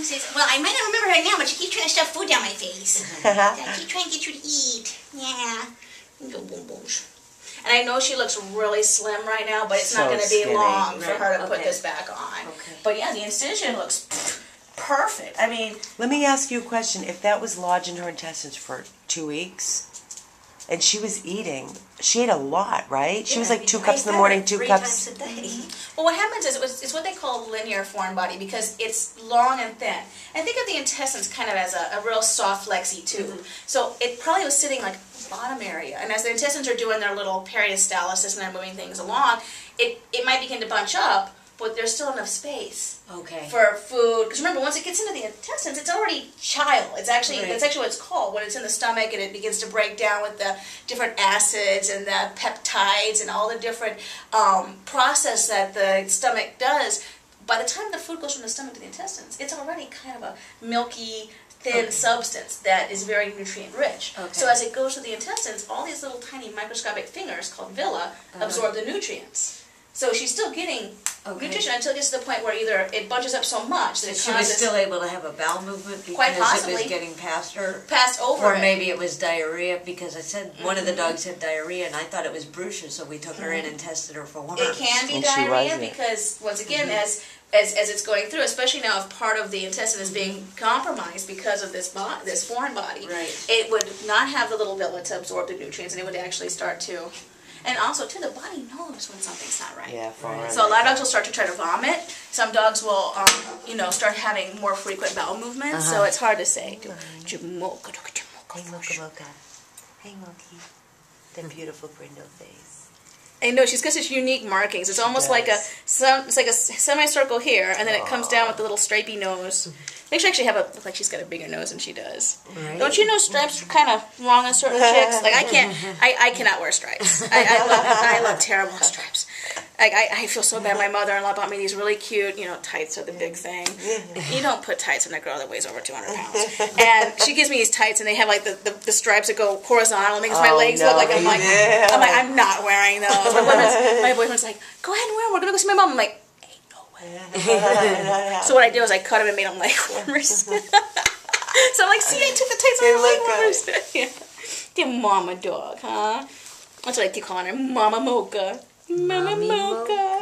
says, well, I might not remember her now, but she keeps trying to stuff food down my face. I keep trying to get you to eat. Yeah. Boom, boom. And I know she looks really slim right now, but it's not going to be long for her to put this back on. Okay. But yeah, the incision looks perfect. I mean... Let me ask you a question. If that was lodged in her intestines for 2 weeks, and she was eating, she ate a lot, right? She was like 2 cups in the morning, 2 cups... 3 times a day. Well, what happens is it's what they call linear foreign body because it's long and thin. And think of the intestines kind of as a real soft, flexy tube. So it probably was sitting like bottom area. And as the intestines are doing their little peristalsis and they're moving things along, it might begin to bunch up, but there's still enough space for food. Because remember, once it gets into the intestines, it's already chyle. It's actually what it's called when it's in the stomach and it begins to break down with the different acids and the peptides and all the different process that the stomach does. By the time the food goes from the stomach to the intestines, it's already kind of a milky, thin substance that is very nutrient rich. So as it goes to the intestines, all these little tiny microscopic fingers called villi absorb the nutrients. So she's still getting nutrition until it gets to the point where either it bunches up so much that she was still able to have a bowel movement because it was getting past her? Passed over Or maybe it was diarrhea because I said one of the dogs had diarrhea and I thought it was brucia, so we took her in and tested her for worms. It can be diarrhea because, once again, as it's going through, especially now if part of the intestine is being compromised because of this foreign body, it would not have the little villi to absorb the nutrients and it would actually start to... And also, too, the body knows when something's not right. Yeah, so a lot of dogs will start to try to vomit. Some dogs will, start having more frequent bowel movements. So it's hard to say. Hey, Mocha. Hey, Monkey. That beautiful brindle face. I know, she's got such unique markings. It's almost like a semicircle here, and then it comes down with the little stripy nose. Makes her actually look like she's got a bigger nose than she does. Right. Don't you know stripes are kind of wrong on certain chicks? Like I cannot wear stripes. I love terrible stripes. I feel so bad. My mother-in-law bought me these really cute, tights are the big thing. You don't put tights on a girl that weighs over 200 pounds. And she gives me these tights, and they have like the stripes that go horizontal. It makes my legs look like I'm not wearing those. My boyfriend's like, go ahead and wear them. We're gonna go see my mom. I'm like, so what I did was I cut them and made them leg warmers. So I'm like, see, I took the tights off the leg warmers. Dear mama dog, huh? That's what I keep calling her, Mama Mocha. Mama Mocha.